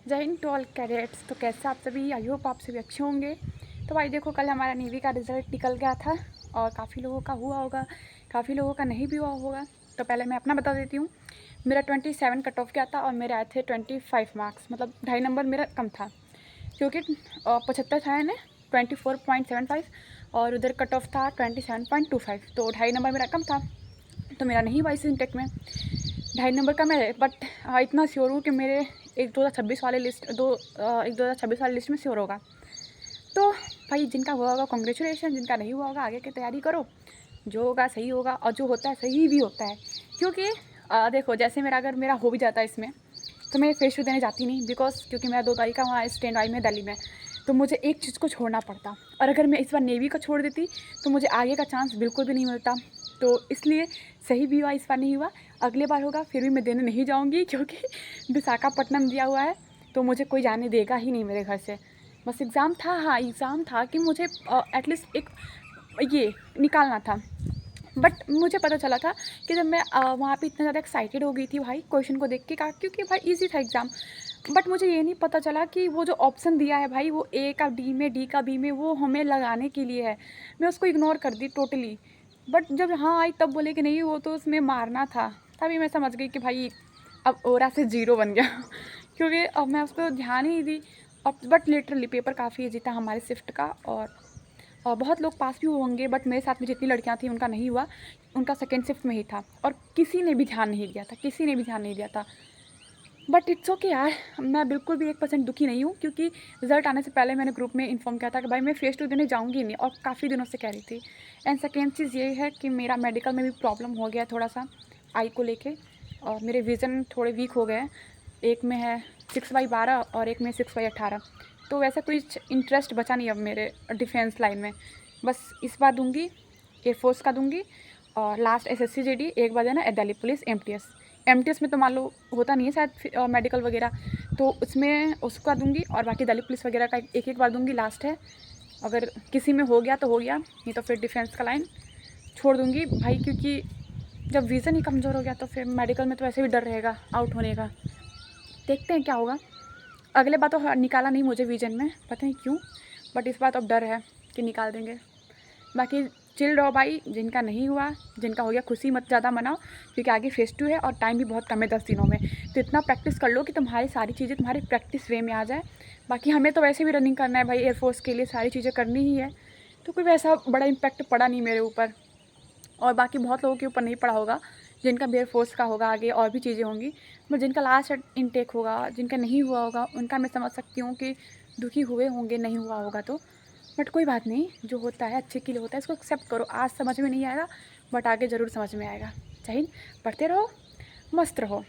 जय Hind to all cadets. तो कैसे आप सभी, आई होप आप सभी अच्छे होंगे। तो भाई देखो, कल हमारा नेवी का रिज़ल्ट निकल गया था और काफ़ी लोगों का हुआ होगा, काफ़ी लोगों का नहीं भी हुआ होगा। तो पहले मैं अपना बता देती हूँ। मेरा 27 कट ऑफ गया था और मेरे आए थे 25 मार्क्स, मतलब 2.5 नंबर मेरा कम था, क्योंकि 75 था यानी 24.75 और उधर कट ऑफ था 27.25, तो 2.5 नंबर मेरा कम था। तो मेरा नहीं हुआ इस इंटेक में, 2.5 नंबर का मैं, बट इतना श्योर हूँ कि मेरे एक 2026 वाले लिस्ट एक 2026 वाले लिस्ट में श्योर होगा। तो भाई जिनका हुआ होगा कॉन्ग्रेचुलेशन, जिनका नहीं हुआ होगा आगे की तैयारी करो, जो होगा सही होगा और जो होता है सही भी होता है। क्योंकि देखो, जैसे अगर मेरा हो भी जाता है इसमें, तो मैं फेस टू देने जाती नहीं, क्योंकि मेरा 2 तारीख का वहाँ स्टैंड बाई में दिल्ली में, तो मुझे एक चीज़ को छोड़ना पड़ता। और अगर मैं इस बार नेवी को छोड़ देती तो मुझे आगे का चांस बिल्कुल भी नहीं मिलता। तो इसलिए सही भी हुआ, इस बार नहीं हुआ, अगले बार होगा फिर भी मैं देने नहीं जाऊँगी, क्योंकि विशाखापट्टनम दिया हुआ है तो मुझे कोई जाने देगा ही नहीं मेरे घर से। बस एग्ज़ाम था, हाँ एग्ज़ाम था कि मुझे एटलीस्ट एक ये निकालना था। बट मुझे पता चला था कि जब मैं वहाँ पे इतना ज़्यादा एक्साइटेड हो गई थी भाई क्वेश्चन को देख के, क्योंकि भाई इजी था एग्ज़ाम। बट मुझे ये नहीं पता चला कि वो जो ऑप्शन दिया है भाई, वो ए का डी में, डी का बी में, वो हमें लगाने के लिए है। मैं उसको इग्नोर कर दी टोटली। बट जब हाँ आई तब बोले कि नहीं वो तो उसमें मारना था, तभी मैं समझ गई कि भाई अब ओरा से ज़ीरो बन गया क्योंकि अब मैं उस पर ध्यान ही नहीं दी। अब बट लिटरली पेपर काफ़ी ईजी था हमारे शिफ्ट का, और बहुत लोग पास भी होंगे, बट मेरे साथ में जितनी लड़कियां थी उनका नहीं हुआ, उनका सेकेंड शिफ्ट में ही था और किसी ने भी ध्यान नहीं दिया था, किसी ने भी ध्यान नहीं दिया था। बट इट्स ओके यार, मैं बिल्कुल भी 1% दुखी नहीं हूँ, क्योंकि रिजल्ट आने से पहले मैंने ग्रुप में इन्फॉर्म किया था कि भाई मैं फेस टू देने जाऊँगी नहीं, और काफ़ी दिनों से कह रही थी। एंड सेकेंड चीज़ ये है कि मेरा मेडिकल में भी प्रॉब्लम हो गया थोड़ा सा आई को लेके, और मेरे विज़न थोड़े वीक हो गए हैं। एक में है 6/12 और एक में 6/18, तो वैसा कोई इंटरेस्ट बचा नहीं अब मेरे डिफेंस लाइन में। बस इस बार दूंगी, एयरफोर्स का दूंगी, और लास्ट SSC GD एक बार देना, दिल्ली पुलिस MTS में तो मान लो होता नहीं है शायद मेडिकल वगैरह, तो उसमें उसका दूंगी, और बाकी दिल्ली पुलिस वगैरह का एक एक बार दूंगी, लास्ट है। अगर किसी में हो गया तो हो गया, नहीं तो फिर डिफेंस का लाइन छोड़ दूंगी भाई, क्योंकि जब विज़न ही कमज़ोर हो गया तो फिर मेडिकल में तो वैसे भी डर रहेगा आउट होने का। देखते हैं क्या होगा। अगले बार तो निकाला नहीं मुझे विजन में, पता नहीं क्यों, बट इस बार तो अब डर है कि निकाल देंगे। बाकी चिल रहो भाई, जिनका नहीं हुआ, जिनका हो गया खुशी मत ज़्यादा मनाओ, क्योंकि आगे फेस टू है और टाइम भी बहुत कम है 10 दिनों में। तो इतना प्रैक्टिस कर लो कि तुम्हारी सारी चीज़ें तुम्हारी प्रैक्टिस वे में आ जाए। बाकी हमें तो वैसे भी रनिंग करना है भाई, एयरफोर्स के लिए सारी चीज़ें करनी ही है, तो कोई वैसा बड़ा इम्पैक्ट पड़ा नहीं मेरे ऊपर, और बाकी बहुत लोगों के ऊपर नहीं पड़ा होगा जिनका भी एयरफोर्स का होगा, आगे और भी चीज़ें होंगी। बट जिनका लास्ट इनटेक होगा, जिनका नहीं हुआ होगा, उनका मैं समझ सकती हूँ कि दुखी हुए होंगे नहीं हुआ होगा तो। बट कोई बात नहीं, जो होता है अच्छे के लिए होता है, इसको एक्सेप्ट करो। आज समझ में नहीं आएगा बट आगे ज़रूर समझ में आएगा। चाहिए पढ़ते रहो, मस्त रहो।